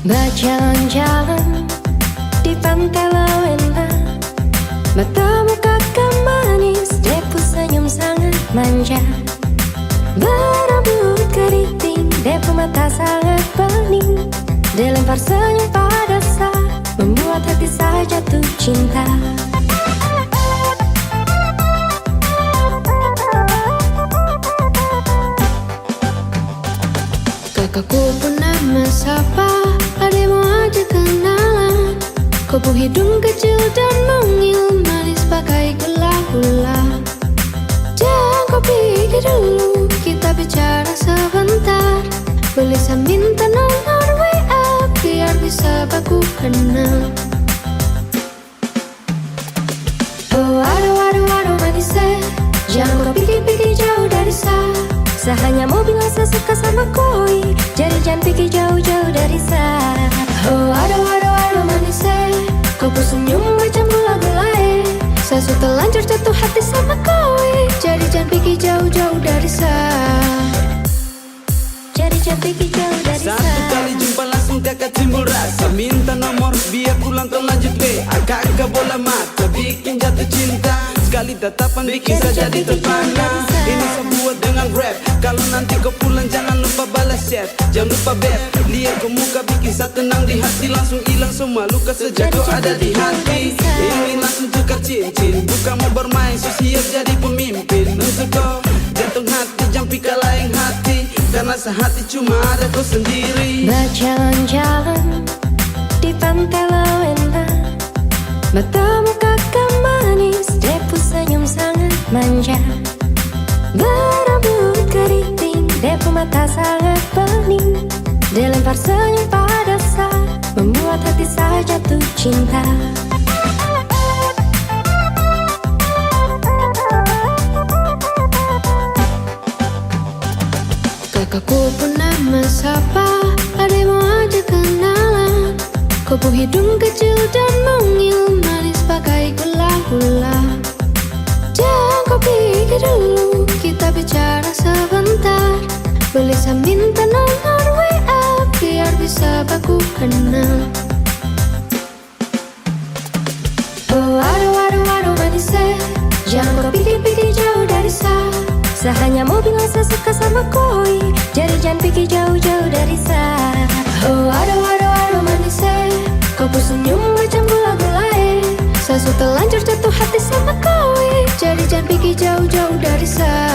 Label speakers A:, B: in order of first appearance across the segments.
A: Berjalan-jalan di pantai Lewena, matamu kakak manis, depu senyum sangat manja. Berambut keriting, depu mata sangat bening, dilempar senyum pada saat membuat hati saya jatuh cinta. Kakakku pun nama sapa, ademu aja kenalan. Kopu hidung kecil dan mungil, manis pakai gula-gula. Jangan kau pikir dulu, kita bicara sebentar. Boleh minta nomor WA, biar bisa aku kenal. Oh aduh aduh aduh manisnya, jangan kau pikir-pikir jauh dari saya. Saya hanya mau bilang saya suka sama koi, jadi jangan pikir jauh-jauh dari saya. Oh aduh aduh aduh manisnya, kau pun senyum macam gula-gulai. Saya sudah terlanjur jatuh hati sama koi, jadi jangan pikir jauh-jauh dari saya. Jadi jangan pikir jauh dari saya.
B: Satu kali jumpa langsung kakak timbul rasa, minta nomor biar pulang terlanjut WA. Kakak bola mata bikin jatuh cinta, sekali tatapan bikin saya jadi terpana. Ini saya buat dengan rap, kalau nanti kau pulang jangan lupa balas chat. Jangan lupa beb, lihat kau muka bikin saya tenang di hati. Langsung hilang semua luka sejak kau ada di hati. Ingin langsung tukar cincin, bukan mau bermain, so siap jadi pemimpin. Untuk kau jantung hati, jangan pikir lain hati, karena sehati cuma ada kau sendiri.
A: Berjalan-jalan di pantai Lewena, matamu kakak manis, depu senyum sangat manja. Berambut keriting, depu mata sangat bening, dilempar senyum pada saat membuat hati saya jatuh cinta. Kakakku pun nama sapa, ademu aja kenalan. Kopu hidung kecil dan mungil, manis pakai gula-gula. Jangan kau pikir dulu, kita bicara sebentar. Boleh saya minta nomor WA, biar bisa aku kenal. Oh aduh aduh aduh manisnya, jangan kau pikir-pikir jauh dari saya. Saya hanya mau bilang saya suka sama koi, jadi jangan pikir jauh-jauh dari saya. Oh aduh aduh aduh manisnya, kau pun senyum macam gula-gulai. Saya sudah terlanjur jatuh hati sama koi, jadi jangan pikir jauh-jauh dari saya.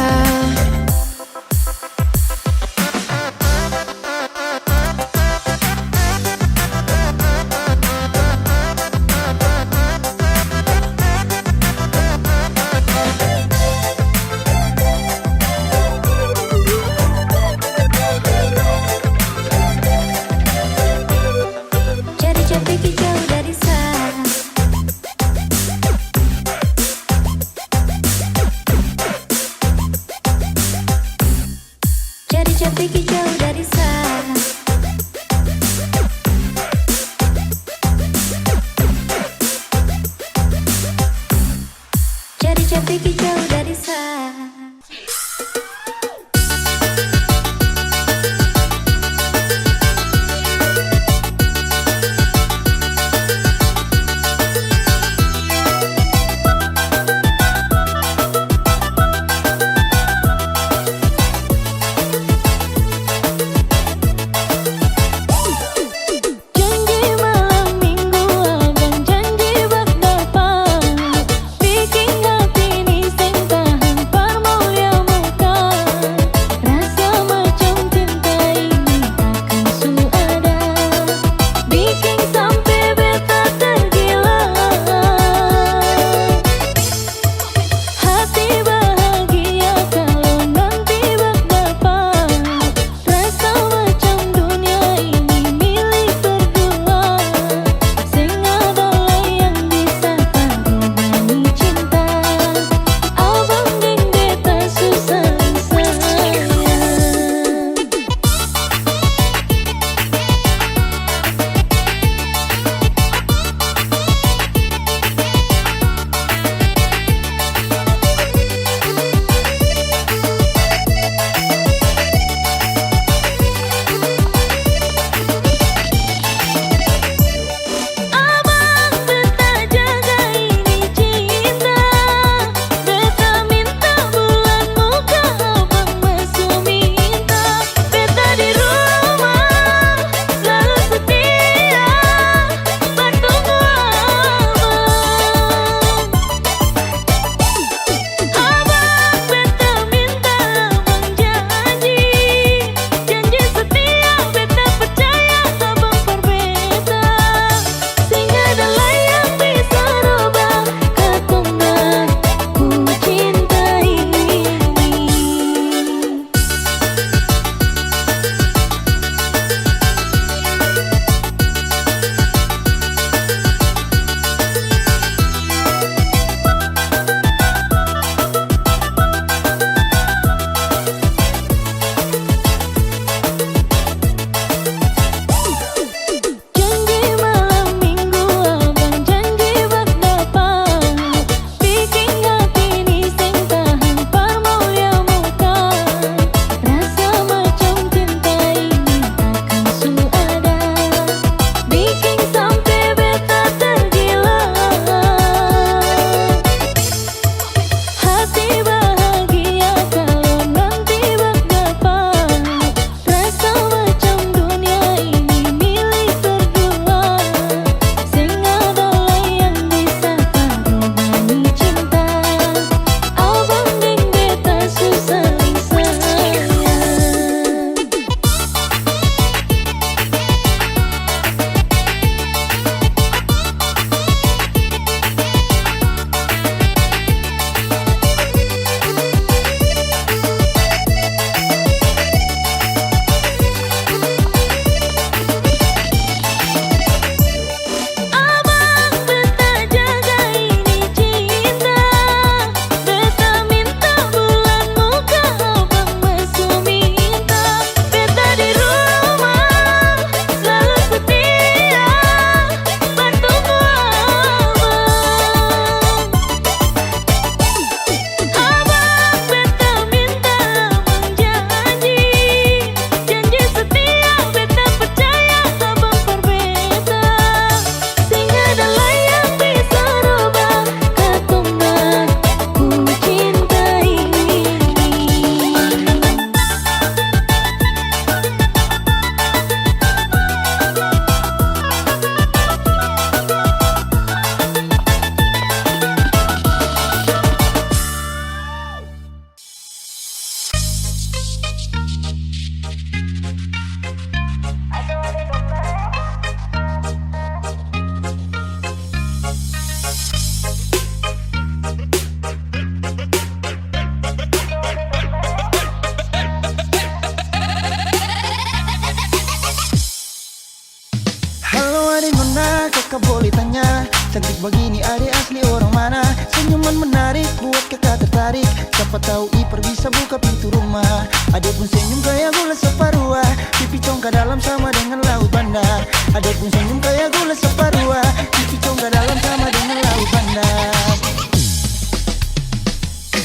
C: adek nona, kakak boleh tanya, cantik begini adek asli orang mana? Senyuman menarik buat kakak tertarik, siapa tahu Ipar bisa buka pintu rumah. Adek pun senyum kayak gula separuh, pipi congkak dalam sama dengan laut bandar. Adek pun senyum kayak gula separuh, pipi congkak dalam sama dengan laut bandar.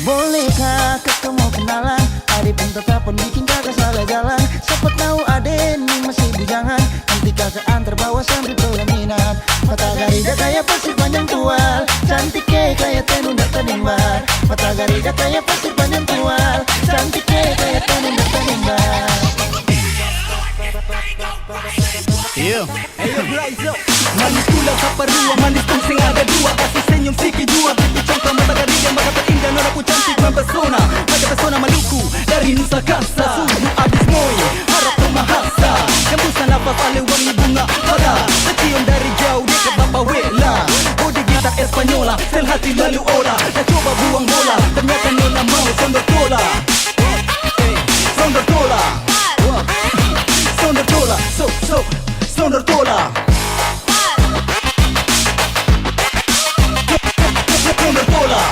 C: Bolehkah kakak mau kenalan? Adek pun tetapan bikin kakak salah jalan. Siapa tahu adek ini masih bujangan, nanti kakak antar bawa sambil pelaminan. Mata garida kayak pasir panjang tual, cantik kayak tenun dan nimbar. Mata garida kayak pasir panjang tual, cantik kayak tenun dan nimbar.
B: Ayo Blaizo, manis pula kaparua, manis pun sing ada dua, kasih senyum sikit jua, pipi congkak mata garida mata terindah, nona pun cantik mempesona, pada pesona Maluku dari Nusa Kasa, suhu abis moi, harap pemahasa, hembusan nafas ale wangi bunga pada, tercium dari jauh dekat Bapa Wela, bodi gitar Espanyola, sel hati lalu olah, dah coba buang bola, ternyata nona mau sondor tola, sondor tola, sondor tola, sondor tola. Sondor tola.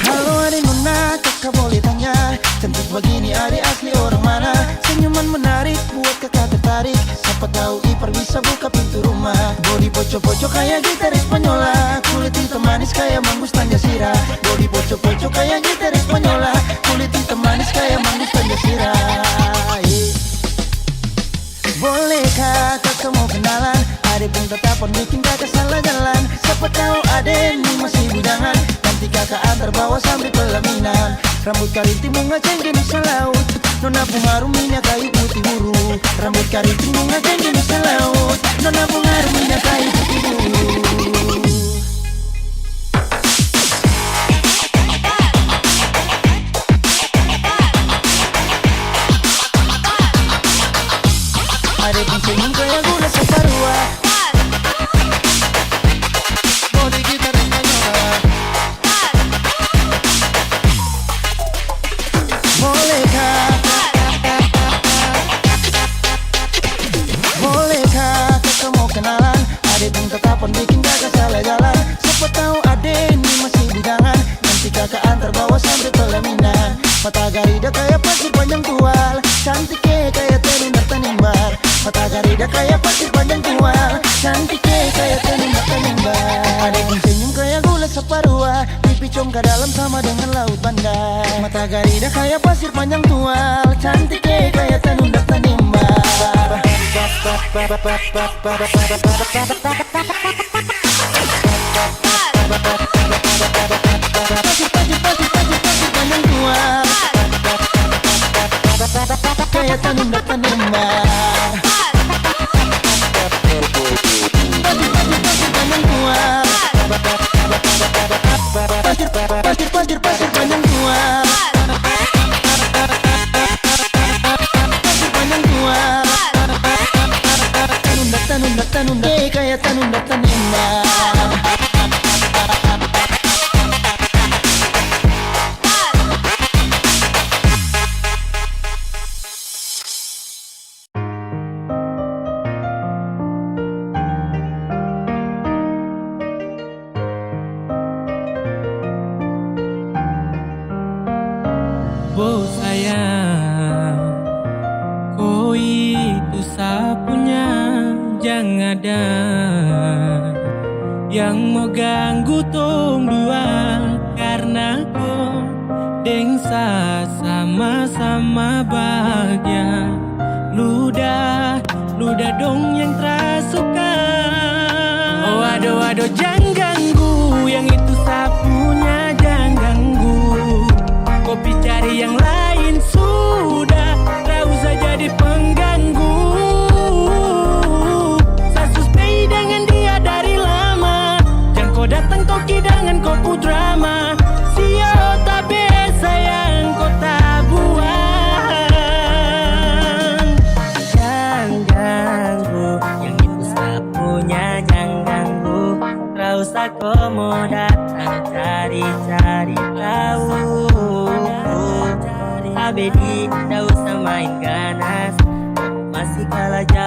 C: Halo adek nona, kakak boleh tanya, cantik begini adek asli orang mana? Senyuman menarik buat kakak tertarik, siapa tahu Ipar bisa buka pintu rumah. Bodi poco-poco kayak gitar Espanyola, kulit hitam manis kayak manggus Tanjasira. Bodi poco-poco kayak gitar Espanyola, kulit hitam manis kayak manggus Tanjasira. Bolehkah kakak mau kenalan? Adek pun tetapan bikin kakak salah jalan. Siapa tahu adek ini masih bujangan, nanti kakak antar bawa sambil pelaminan. Rambut keriting bunga cengkeh Nusa Laut, nona pun harum minyak kayu putih buru. Rambut keriting bunga cengkeh Nusa Laut, nona pun harum minyak kayu putih buru. Adek pun senyum kayak gula separuh, bodi gitar Espanyola. Bolehkah kakak mau kenalan? Adek pun tetapan bikin kakak salah jalan. Siapa tahu adek ini masih bujangan, nanti kakak antar bawa sampai pelaminan. Mata garida kayak pasir panjang tual, cantik kayak tenun dan nimbar. Mata garida kayak pasir panjang tual, cantik kayak tenun dan nimbar. Adek pun senyum kayak gula separuh, pipi congkak dalam sama dengan laut bandar. Mata garida kayak pasir panjang tual, cantik kayak tenun dan nimbar. Pasir panjang tual, kayak tenun dan nimbar. Pasir panjang tual, pasir panjang tual, pasir panjang tual, tenun kayak tenun dan nimbar.
D: Oh sayang, kau itu sapunya, jangan ada yang mau ganggu tong dua, karena kau dengsa sama-sama bahagia. Ludah dong yang terasuka. Oh aduh jangan ganggu, yang itu sapunya jangan ganggu. Kopi cari yang lain sudah, tak usah jadi pengganggu. Saya suspei dengan dia dari lama, jangan kau datang kau kidangan kau pu drama. Sio tak biasa yang kau tak buang. Jangan ganggu, yang itu sapunya jangan ganggu. Tak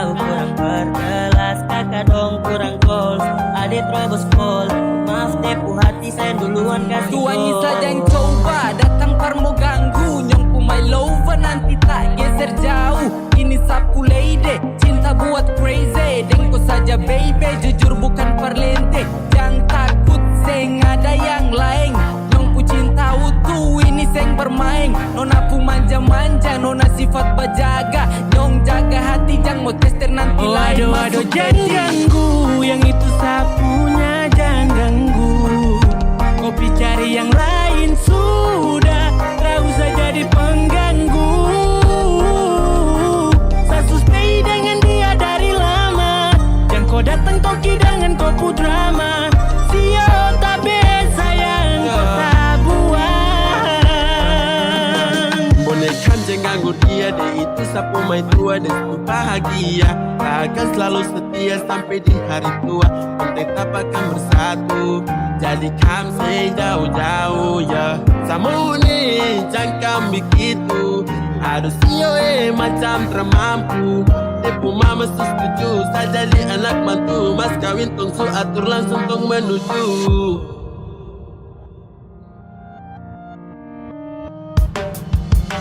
D: jauh kurang berkelas, kakak dong kurang goals, adik terobos pol. Maaf tepu hati saya duluan kasih
E: Tuangi
D: gol.
E: saja yang coba datang parmo ganggu, nyong my lover nanti tak geser jauh. Ini sapu lady, cinta buat crazy. Dengko saja baby, jujur bukan parlente. Jangan takut, seng ada yang lain. Nyong pu cinta utuh, ini seng bermain. Nona pu manja-manja, nona sifat bajaga. Nyong jaga hati, jangan mau tester nanti lain.
D: Waduh,
E: Masuk
D: jangan
E: hati.
D: ganggu, yang itu sapunya jangan ganggu. Kopi cari yang lain sudah, tak usah jadi pengganggu. Saya stay dengan dia dari lama, jangan kau datang koki dengan kopu drama. Sio tak biasa yang kau tak buang.
F: Bonekam jangan ganggu dia, dia itu sapu mai tua, dia sapu bahagia. Akan selalu setia sampai di hari tua, kita akan bersatu. Jadi kam say jauh-jauh ya. Sama uni jangan begitu, harus iyo macam termampu. Tepu mama setuju, saya jadi anak mantu. Mas kawin tungsu atur langsung tong menuju.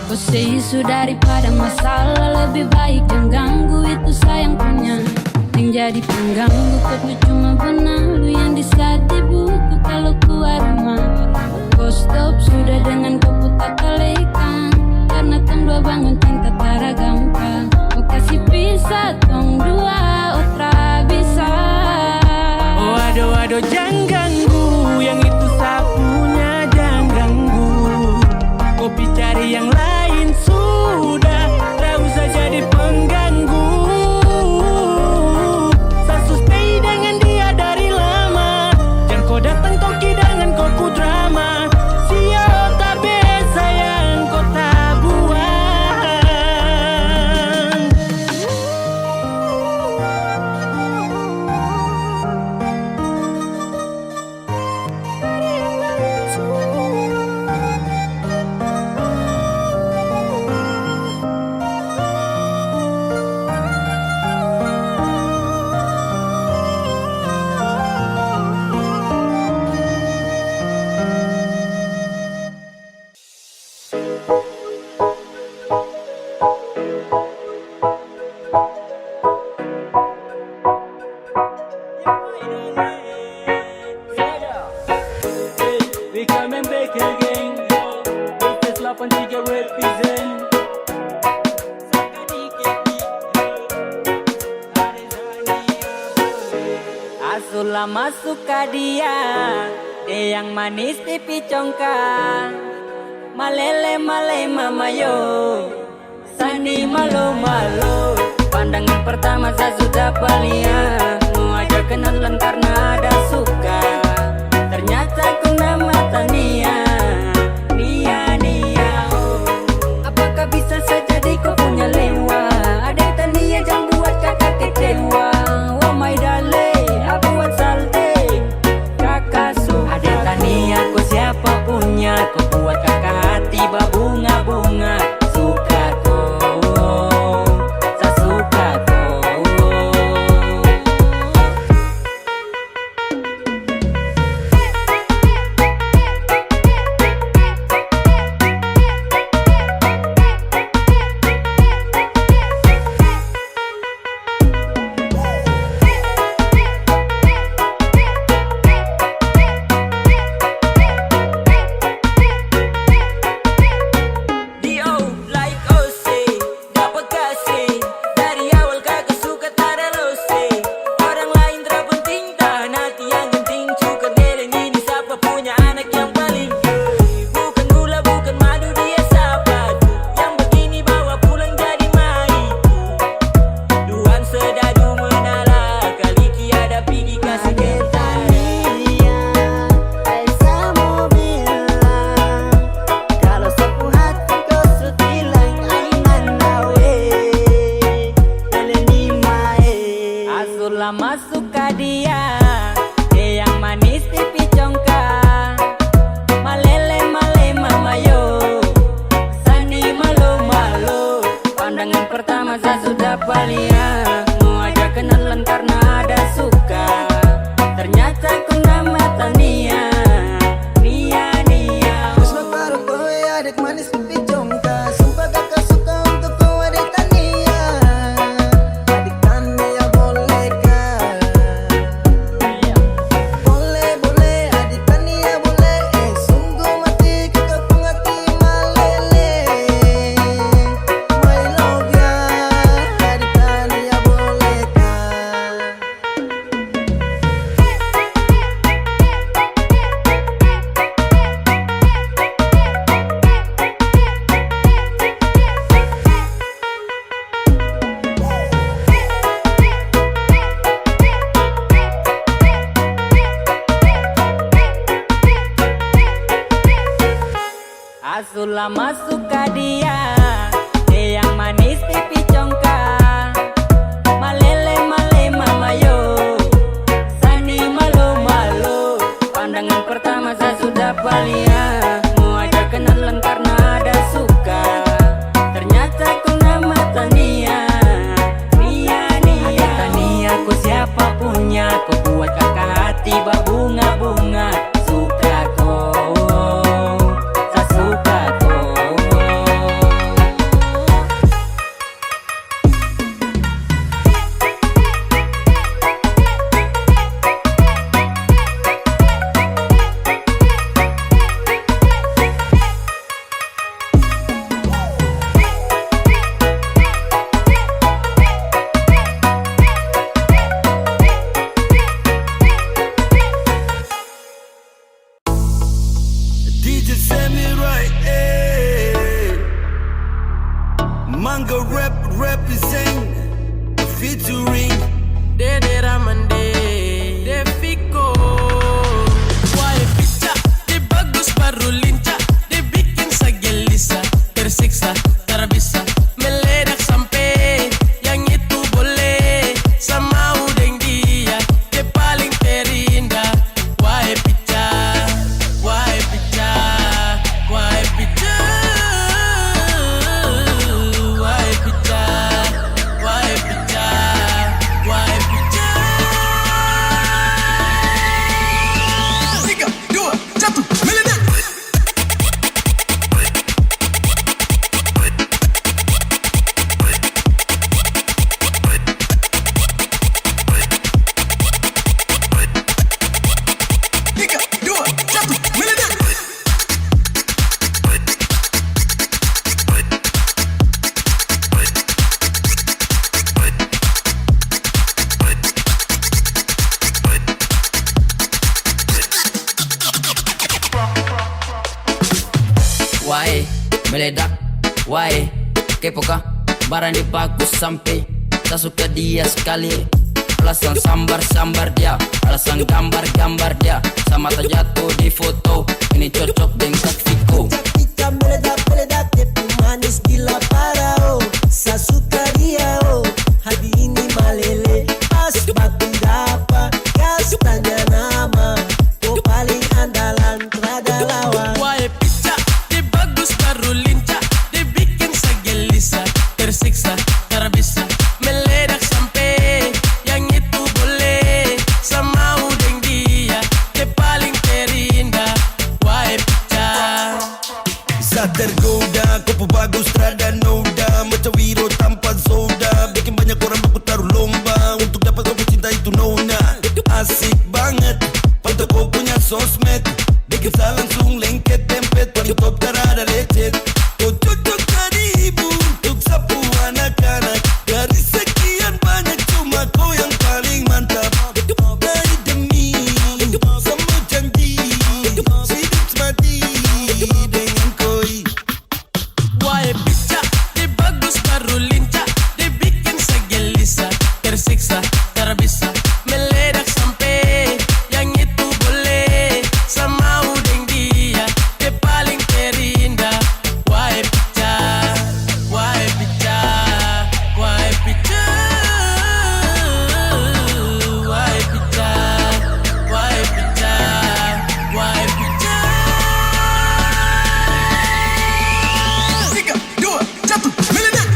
G: Kau say isu daripada masalah, lebih baik jangan ganggu, itu sayang punya. Yang jadi pengganggu kau tuh cuma benalu yang di saat di buku kalau keluar rumah. Kau stop sudah dengan kau putar kalekan, karena tong dua bangun cinta tara gampang. Kau kasih pisah tong dua otra bisa.
D: Waduh, jangan ganggu, yang itu sapunya jangan ganggu. Kopi cari yang lain sudah, tak usah jadi pengganggu. Saya stay dengan dia dari lama, jangan kau datang koki dengan koku drama. Sio tak biasa yang kau tak buang.
E: We coming back again. This is 83 represent.
H: Asulah masuk ke dia yang manis pipi congkak. Malele male mamayo, sani malu malu. Pandangan pertama saya sudah paling mau ajak kenalan karena ada suka. Ternyata kau nama Tania, Nia oh. Apakah bisa saja kau punya lewa? Ada Tania jangan buat kakak kecewa. Oh my darling, aku buat salte kakak suka. Ada Tania kau siapa punya? Kau buat kakak hati berbunga-bunga. Suka kau, saya suka kau. Masuk ke dia yang manis pipi congkak. Malele male mamayo, sani malu malu. Pandangan pertama saya sudah paling mama suka dia, dia yang manis pipi congkak. Malele male mama yo, Sani malu malu. Pandangan pertama saya sudah palia, mau ajak kenalan karena ada suka. Ternyata kau nama Tania, Nia Nia. Tania kau siapa punya, kau buat kakak hati berbunga-bunga. Suka kau, saya suka kau.
B: DJ set me right, eh. Manga rap represent featuring
F: Dede Ramande, Deviko. Why pica, dia bagus baru lincah, dia bikin saya gelisah, tersiksa, tak bisa meledak sampai yang itu boleh sama udeng dia paling terindah. Why pica, why pica, why pica, why pica, why pica, why pica. 3, 2, 1, meledak.
E: Why meledak, why kepo kah? Barang dia bagus sampai tak suka dia sekali. Alasan sambar-sambar dia, alasan gambar-gambar dia, sama tak jatuh di foto. Ini cocok dengan Viko.
C: Ketika meledak-meledak tepu manis gila parah oh. Saya suka dia oh. Hadi ini malele pas batu dapat gas tanya nama. Kau paling andalan terada lawan.
F: Why pica, dia bagus baru lincah, dia bikin saya gelisah, tersiksa, tak bisa meledak sampai yang itu boleh sama udeng dia paling terindah. Why pica.
B: Bisa tergoda, kau pun bagus terada noda. Macam Wiro tanpa soda, bikin banyak orang baku taruh lomba untuk dapat kau cinta itu nona. Asik banget, pantau kau punya sosmed, bikin saya langsung lengket tempet. Paling top terada lecet, kau cocok jadi ibu untuk sapu anak-anak. Dari sekian banyak cuma kau yang paling mantap. Dari demi semua janji, hidup semati dengan koi.
F: Why pica, dia bagus baru lincah, dia bikin saya gelisah, tersiksa, tak bisa meledak sampai yang itu boleh sama udeng dia paling terindah. Why pica, why pica, why pica, why pica, why pica, why pica. 3, 2, 1, meledak.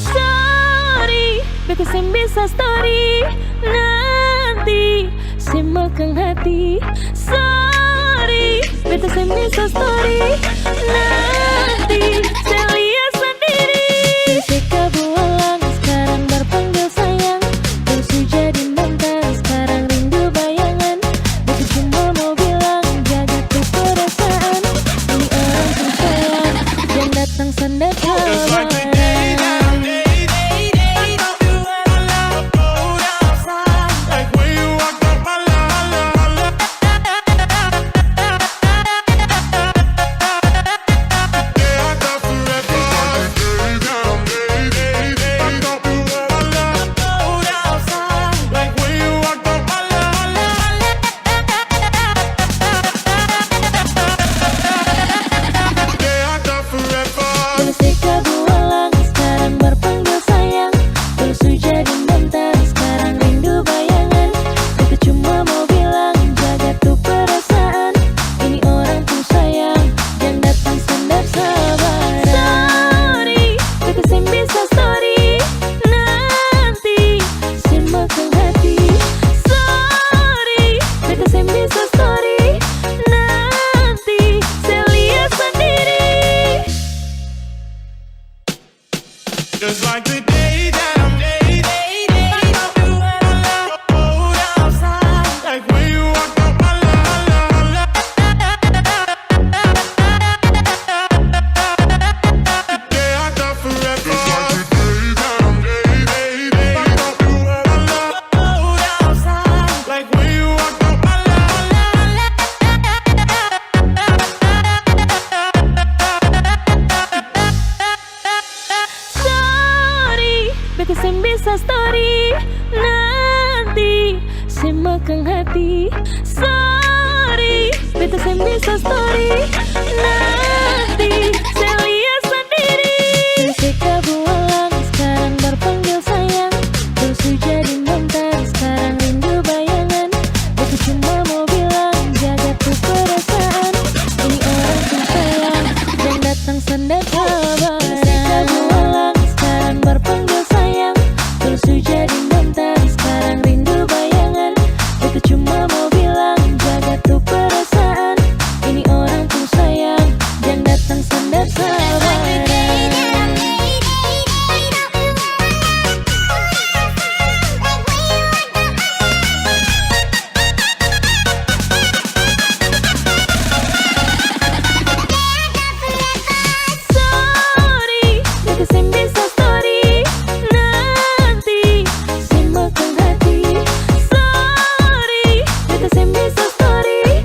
G: Sorry, beta sem bisa story. Nanti semakan hati. Sorry, beta sem bisa story. Nanti saya lihat sendiri. Ketika buat makan hati. Sorry, beta sem bisa story. Nanti saya lihat sendiri. Seka bualang sekarang berpanggil sayang. Terus jadi mantan sekarang rindu bayangan. Beta cuma mau bilang jaga tuh perasaan. Ini orang tuh sayang dan datang sendiri kabar. Seka bualang sekarang berpanggil sayang. Terus jadi mantan sekarang rindu bayangan. Beta cuma mau bilang jaga tuh perasaan. Ini orang tuh sayang dan datang sendiri kabar. Sorry, beta sem bisa story. Nanti sem makan hati. Sorry, beta sem bisa story.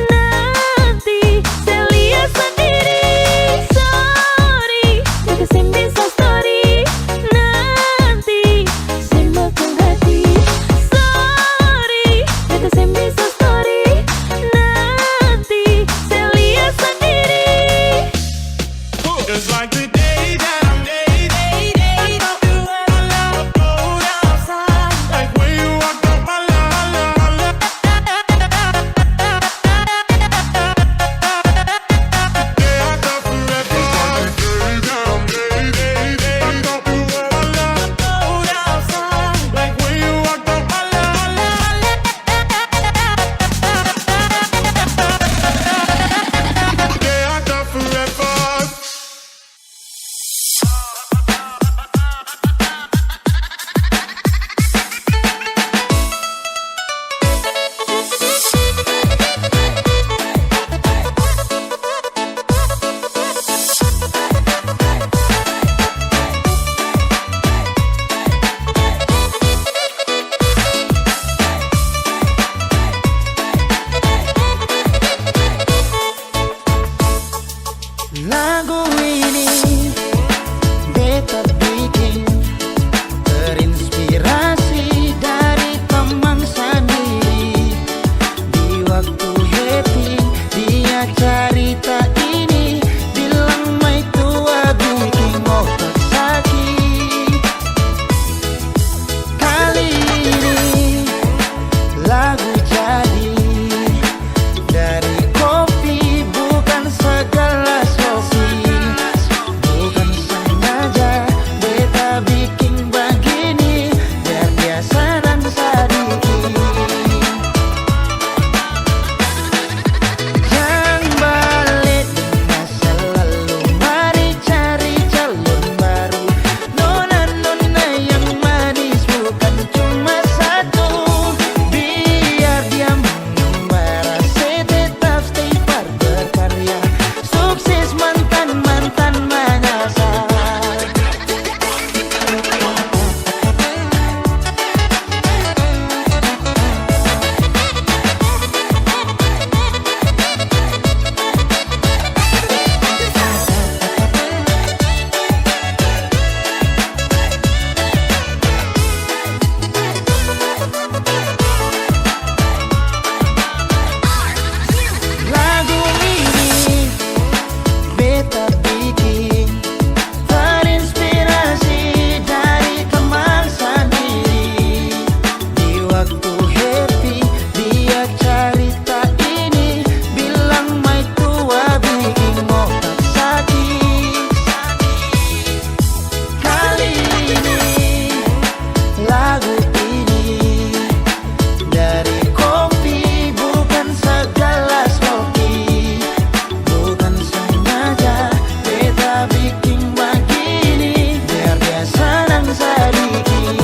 G: Nanti saya lihat sendiri. Sorry, beta sem bisa story. Nanti sem makan hati. Sorry, beta sem bisa story. Nanti saya lihat sendiri.
F: Just like the day that I'm dating, I thought you had a love cold outside, like when you walked up my line. Yeah, I thought forever. Just like the day that I'm dating, I thought you had a love cold outside, like when you walked up my line. Yeah, I thought forever.
C: Lagu ini beta bikin terinspirasi dari teman sendiri. Di waktu happy dia cerita ini, bilang mai tua bikin otak sakit. Kali ini lagu jadi dari kopi, bukan segelas kopi. Bukan sengaja beta bikin begini, biar biasa dan sedikit. Yang balik di masa lalu, mari cari calon baru. Nona-nona yang manis bukan cuma satu, biar dia mengembara. Saya tetap stay far berkarya, sukses mantan-mantan menyasar. Lagu ini beta bikin terinspirasi dari teman sendiri. Di waktu happy dia cerita ini, bilang mai tua bikin otak sakit. Kali ini lagu ini dari kopi, bukan segelas kopi. Bukan sengaja beta bikin begini, biar biasa dan sedikit.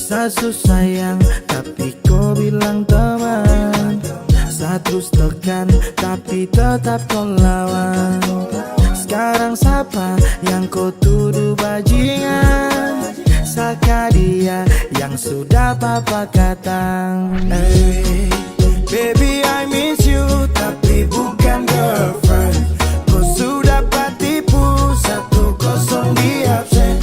C: Sasu sayang tapi kau bilang teman. Saya terus tekan tapi tetap kau lawan. Sekarang siapa yang kau tuduh bajingan? Saka dia yang sudah papa katang. Hey, baby I miss you tapi bukan girlfriend. Kau sudah patipu 1-0 di absen.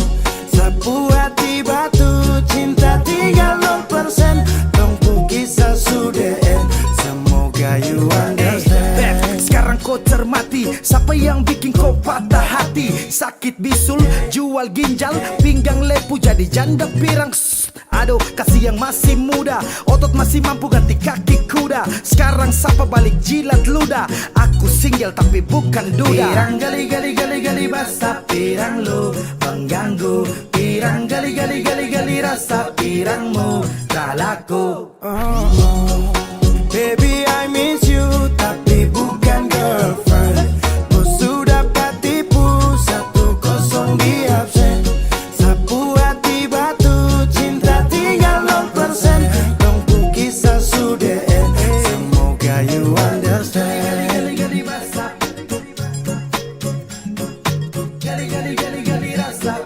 C: Sapu hati batu cinta tinggal 0%. Tunggu kisah sudah end. Semoga you understand.
I: Sekarang kau cermati siapa yang bikin kau patah hati. Sakit bisul, jual ginjal, pinggang lepu jadi janda pirang. Aduh, kasih yang masih muda, otot masih mampu ganti kaki kuda. Sekarang siapa balik jilat ludah. Aku single tapi bukan duda.
C: Pirang gali basah pirang lu mengganggu. Pirang gali rasa pirangmu tak laku. Baby I miss you tapi bukan girlfriend. Kau sudah patipu 1-0 di absen. Sapu hati batu cinta tinggal 0%. Tunggu kisah sudah end. Semoga you understand.
I: Gali basah, gali rasa.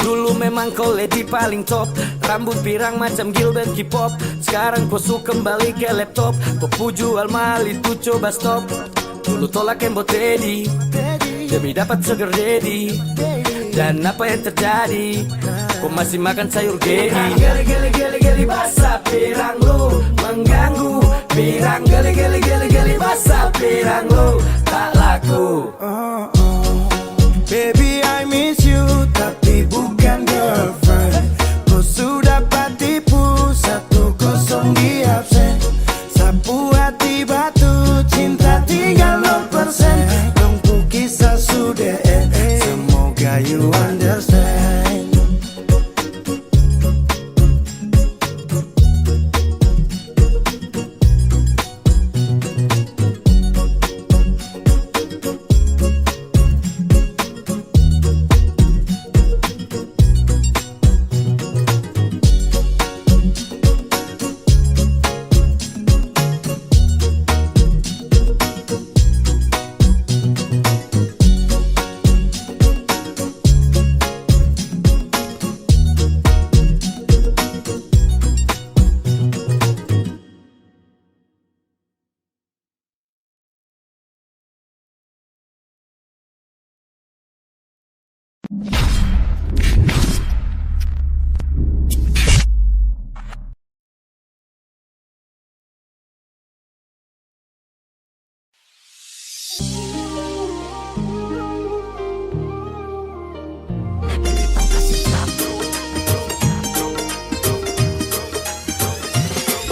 E: Dulu memang kau lady paling top, rambut pirang macam Gilbert K-pop. Sekarang kau suka kembali ke laptop. Kau pu jual mahal itu coba stop. Dulu tolak embot Teddy demi dapat sugar daddy. Dan apa yang terjadi? Kau masih makan sayur gedi. Gali basah pirang lu mengganggu. Pirang gali basah pirang lu tak laku.
C: Baby I miss you tapi bukan girlfriend. Kau sudah patipu 1-0 di absen. Sapu hati batu cinta tinggal 0%. Tunggu kisah sudah end. Semoga you understand.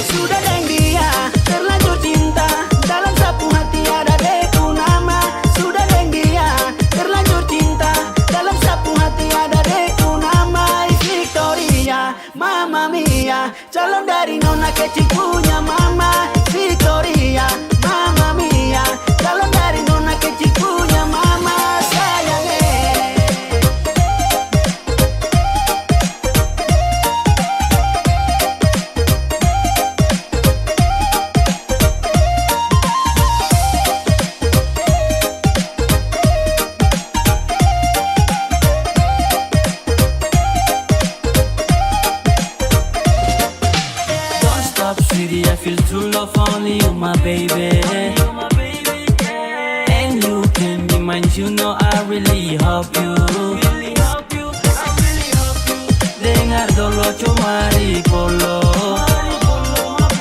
H: Sudah dan dia terlanjur cinta. Dalam sapu hati ada deku nama. Sudah dan dia terlanjur cinta. Dalam sapu hati ada deku nama. Victoria, Mama Mia, calon dari nona kecil punya mama. Victoria, Mama Mia, calon dari nona kecil punya mama. Sayangnya
E: Don't stop, sweetie, I feel true love only you, my baby. And you can be mine, you know I really hope you. Dengar dolo cuma di polo.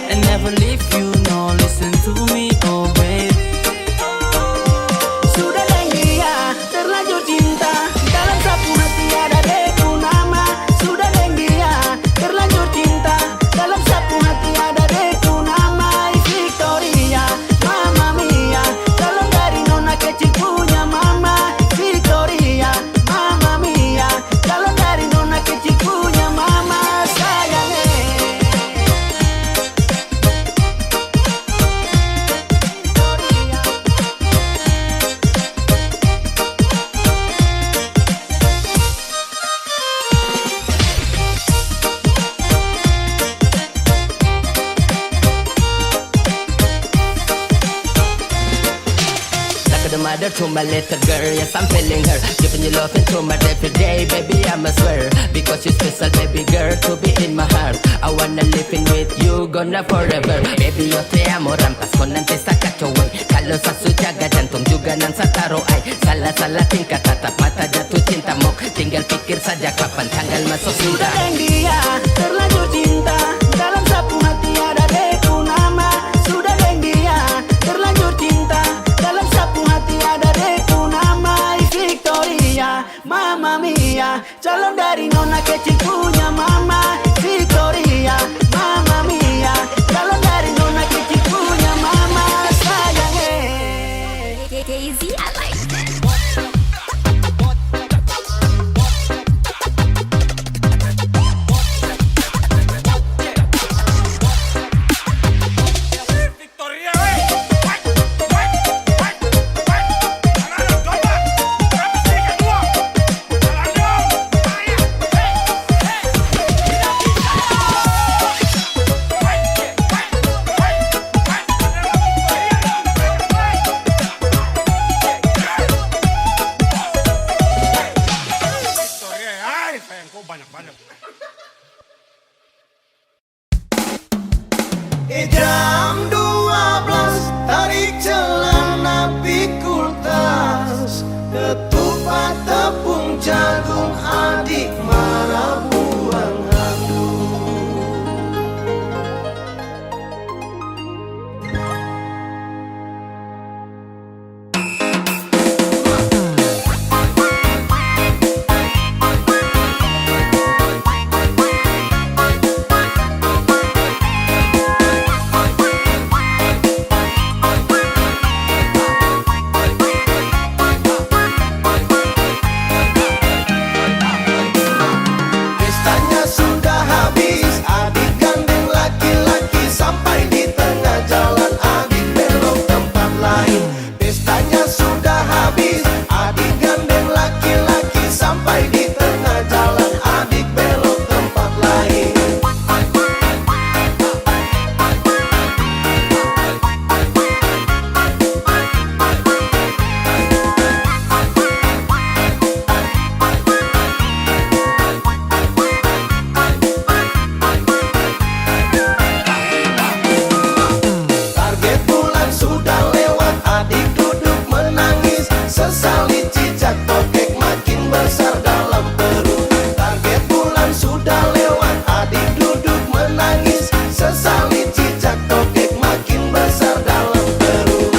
E: And never leave you, no, listen to me, oh baby.
H: sudah dan dia terlanjur cinta. Dalam sapu hati ada deku nama. Sudah dan dia terlanjur cinta. Dalam sapu hati ada deku nama. Victoria, Mama Mia, calon dari nona kecil punya mama.
J: the mother to my little girl. Yes, I'm feeling her, giving you love into my every day, baby, I'ma swear. Because you're special, baby girl, to be in my heart. I wanna live in with you, gonna forever. Baby, yo te amo, rampas ko nanti sa kacauan. Kalau sa sujaga, jantung juga nan sa taro ay. Salah-salah tingkah, tatap mata jatuh cinta mo. Tinggal pikir saja kapan tanggal masuk
D: Sudah
J: indah.
D: yang dia terlanjur cinta, dalam sapu hati ada deku nama. Sudah yang dia terlanjur cinta, dalam sapu hati ada deku nama. Victoria, Mama Mia, calon dari nona kecil punya mama. Victoria, Mama Mia, calon dari nona kecil punya mama. Sayang
A: Daisy, I like that.
C: Jam 12 tarik celana pikul tas, ketupat tepung jagung adik marah buang handuk. Pestanya sudah habis, adik gandeng laki-laki sampai di tengah jalan, adik belok tempat lain. Pestanya sudah habis, adik gandeng laki-laki sampai di tengah jalan, adik belok tempat lain. Target bulan sudah lewat, adik duduk menangis, sesali cicak tokek makin besar dalam perut. Target bulan sudah lewat, adik duduk menangis, sesali cicak tokek makin besar dalam perut.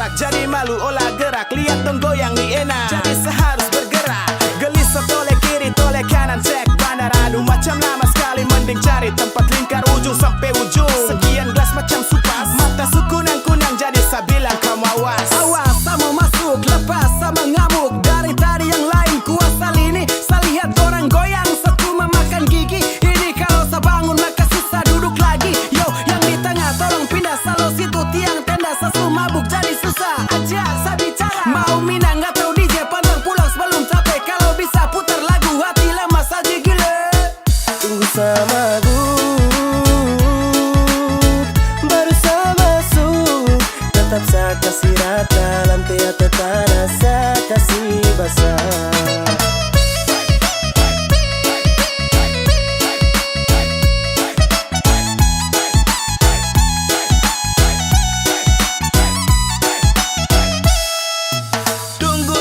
I: enak, jadi malu olah gerak. Lihat dong goyang nih enak, jadi seharus bergerak. Gelisah toleh kiri, toleh kanan, cek bandar. Aduh macam lama sekali, mending cari tempat lingkar ujung sampai ujung. Sekian gelas macam supas, mata su kunang-kunang, jadi saya bilang kamu awas. Awas sama masuk, lepas sama ngamuk. Dari tadi yang lain kuasa lini, saya lihat orang goyang, satu memakan gigi. Ini kalau saya bangun maka susah duduk lagi. Yo, yang di tengah tolong pindah, selalu situ tiang tenda. Sesu mabuk jadi susah aja saya bicara. Mau minang nggak tahu DJ, pantang pulang sebelum capek. Kalau bisa putar lagu hati lemas aja gila. Tunggu sama baru saya masuk. Tetap saya kasih rata, lantai atau tanah saya kasih basah.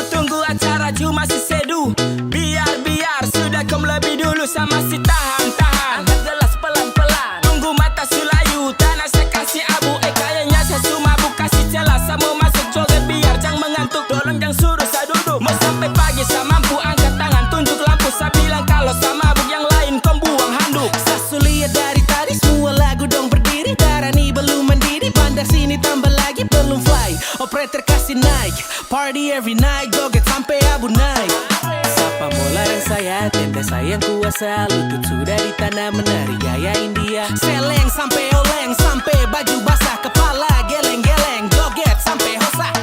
E: Tunggu acara cuma si sedu. Biar sudah kau lebih dulu sama si tahan. Angkat gelas pelan-pelan, tunggu mata sulayu. Tanah saya kasih abu, kayaknya saya sumabuk. Kasih celah saya mau masuk joget biar jangan mengantuk. Tolong jangan suruh saya duduk, mau sampai pagi saya mampu. Angkat tangan tunjuk lampu, saya bilang kalau saya mabuk, yang lain kau buang handuk. Saya lihat dari tadi semua lagu dong berdiri. Darani belum mendidih, bandar sini tambah lagi belum fly. Operator kasih naik, party every night, joget sampai abu naik. Siapa mau larang saya, tenda sayang kuasa. Lutut sudah di tanah menari gaya India. Seleng sampai oleng, sampai baju basah. Kepala geleng-geleng, joget sampai hosak.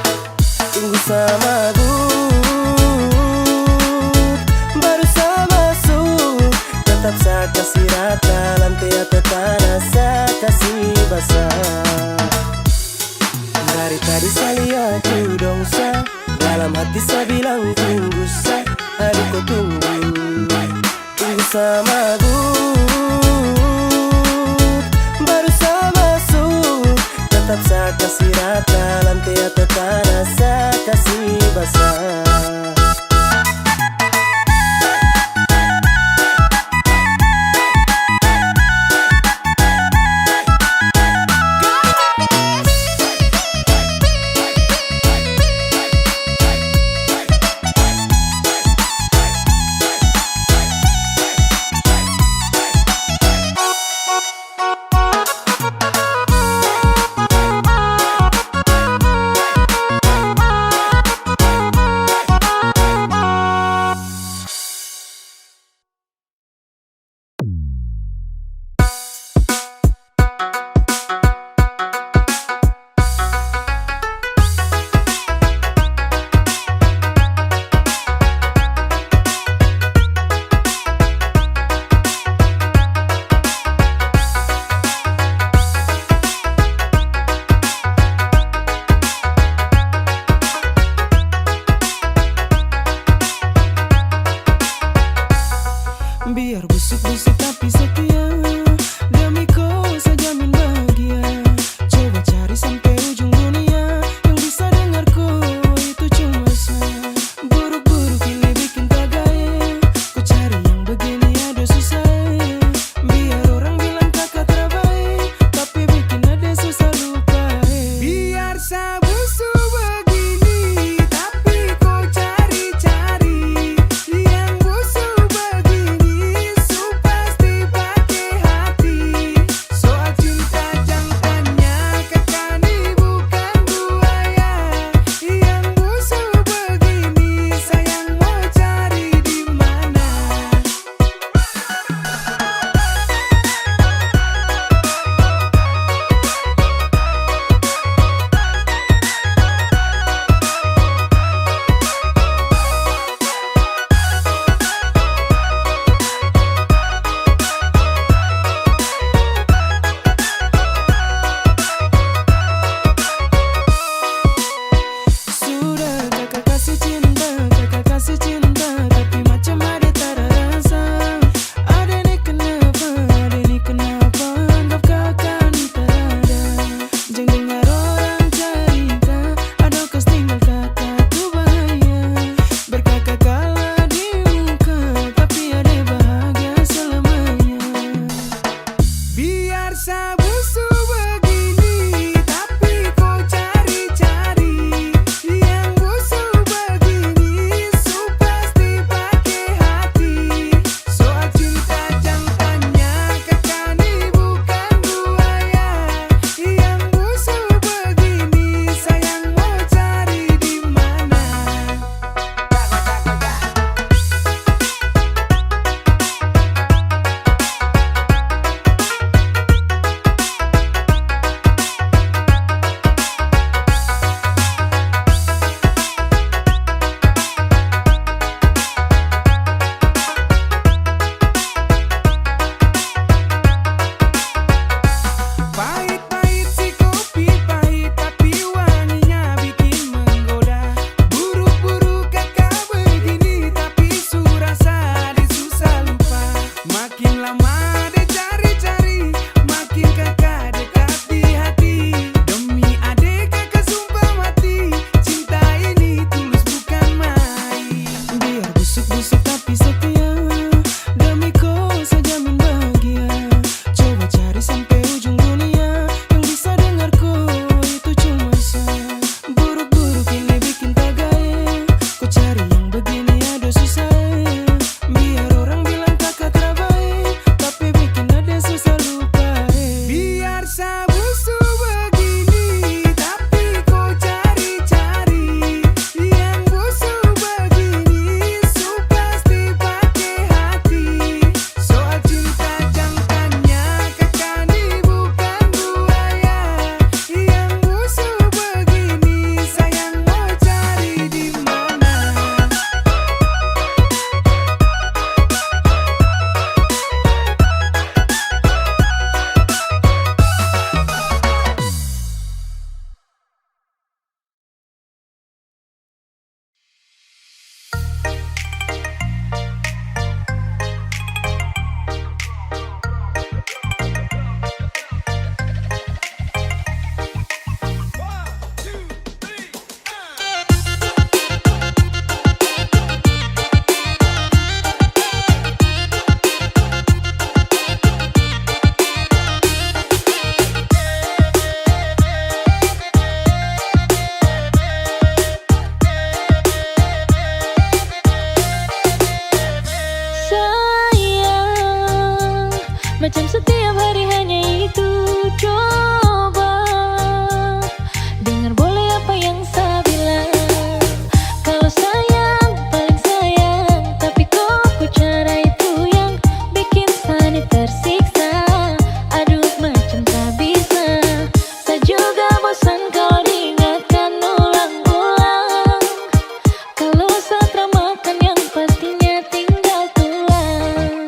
I: Tunggu sama baru saya masuk. Tetap saya kasih rata, lantai atau tanah saya kasih basah. Dari tadi saya lihat you dong sa, dalam hati saya bilang tunggu sa. Aduh kau tunggu, tunggu sama baru saya masuk. Tetap saya kasih rata, lantai atau tanah saya kasih basah.
K: Biar busuk-busuk tapi setia, demi kau saya jamin bahagia. Coba cari sampai ujung dunia, yang bisa dengar kau itu cuma saya. Buruk-buruk ini bikin tak gaya, kau cari yang begini ada susah. Biar orang bilang kakak terbaik, tapi bikin ada susah lupa. Biar saya busuk begini, tapi kau cari-cari yang busuk begini. Supas Biar busuk-busuk tapi setia, demi kau saya jamin bahagia. Coba cari sampai ujung dunia, yang bisa dengarku itu cuma saya. Buruk-buruk ini bikin tak gaya, kau cari yang begini ada susah. Biar orang bilang kakak terbaik, tapi bikin ada susah lupa. Biar sabusu begini, tapi kau cari-cari yang busuk begini, su pasti pakai hati. Soal cinta jangan tanya, kakak ini bukan buaya. Yang busuk begini, sayang mau cari di mana? Sayang, macam setiap hari hanya itu. Coba dengar boleh apa yang saya bilang. Kalau sayang, paling sayang, tapi kok ku cara itu yang bikin saya tersiksa. Aduh macam tak bisa, saya juga bosan kalau diingatkan ulang-ulang. Kalau saya termakan yang pastinya tinggal tulang.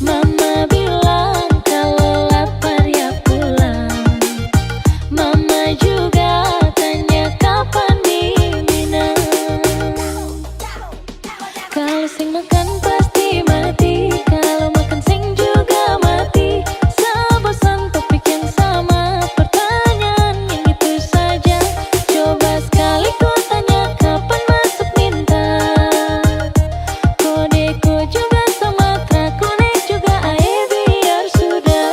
K: Mama bilang kalau lapar ya pulang. Mama juga tanya kapan diminum. Kalau sing makan pasti mati, kalau makan sing juga mati. Saya bosan topik yang sama, pertanyaan yang itu saja. Coba sekali kau tanya kapan masuk minta. Kodeko juga Sumatera, kuning juga air biar sudah.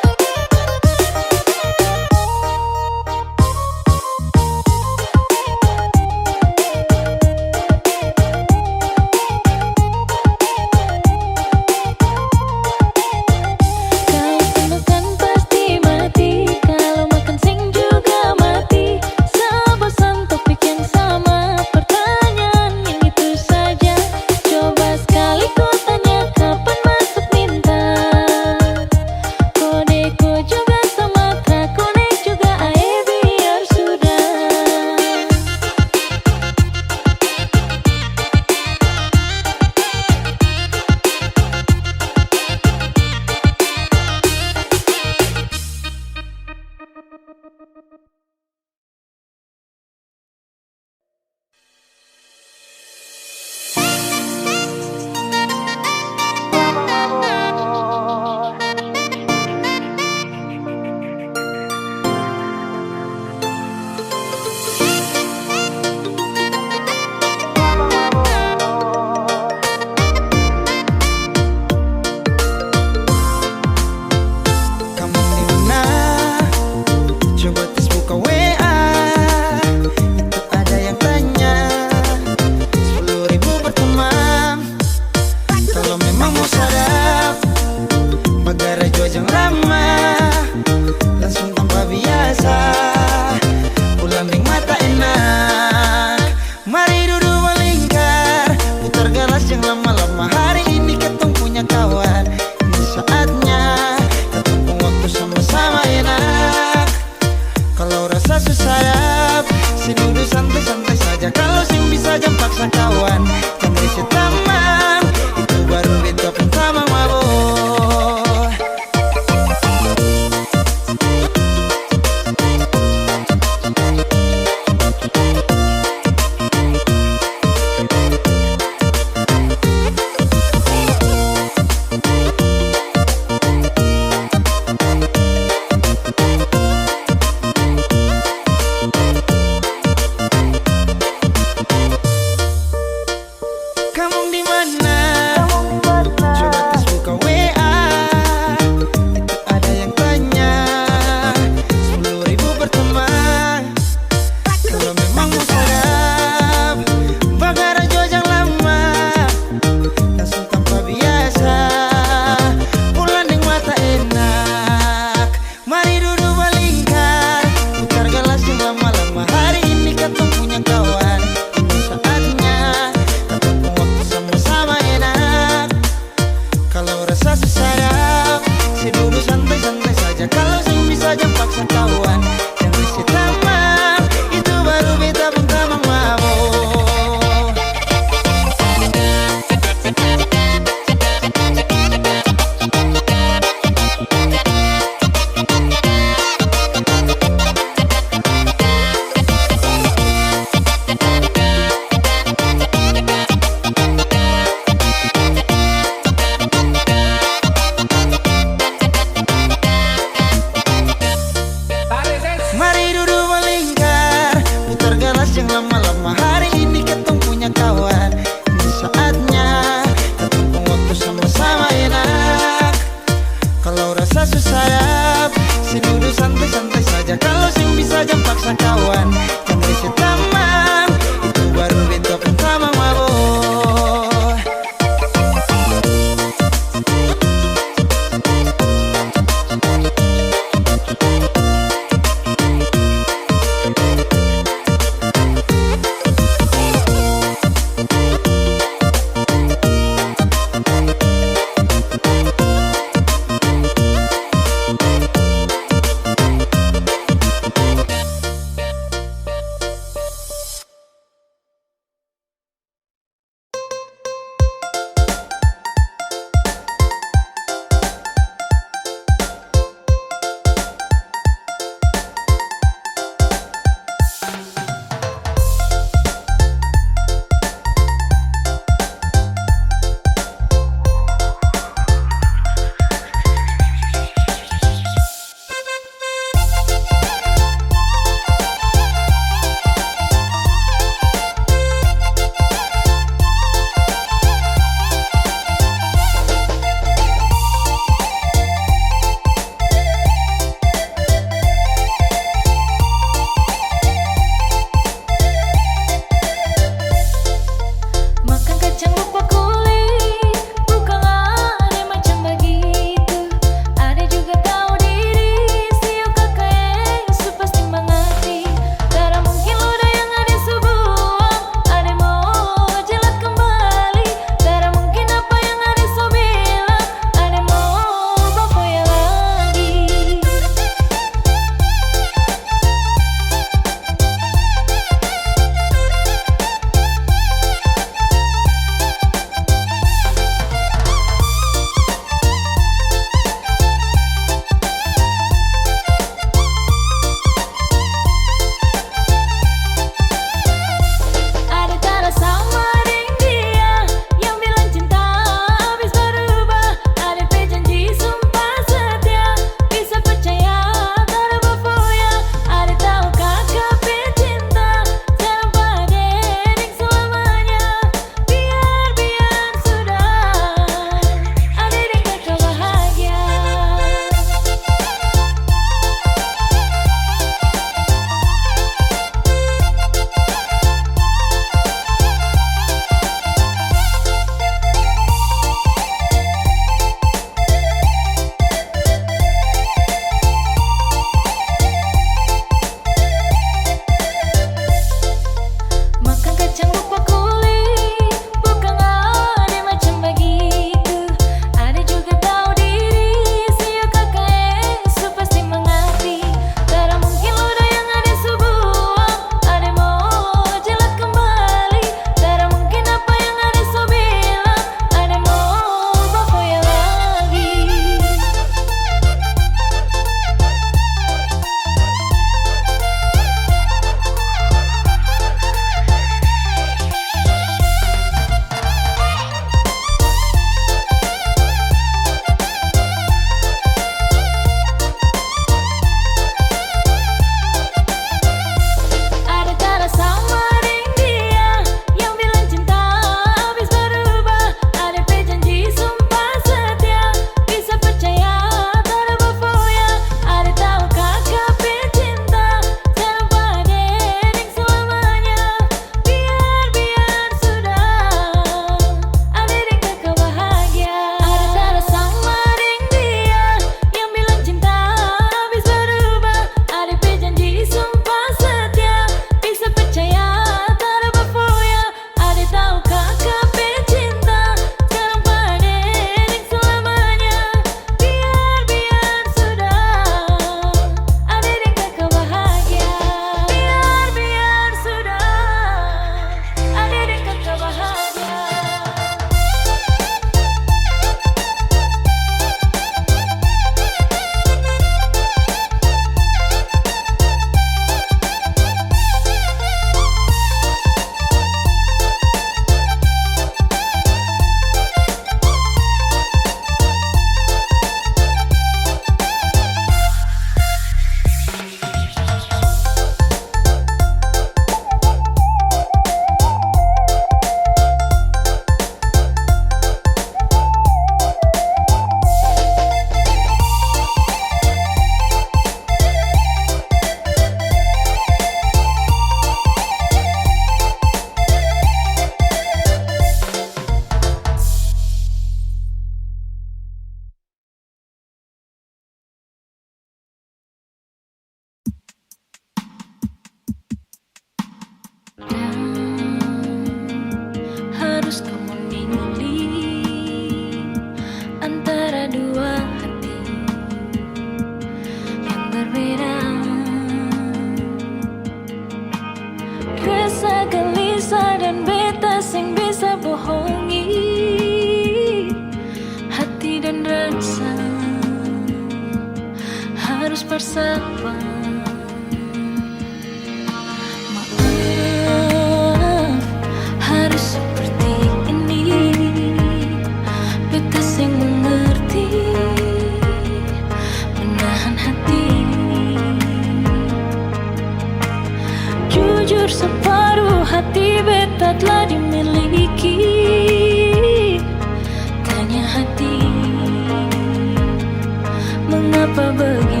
G: Mengapa begini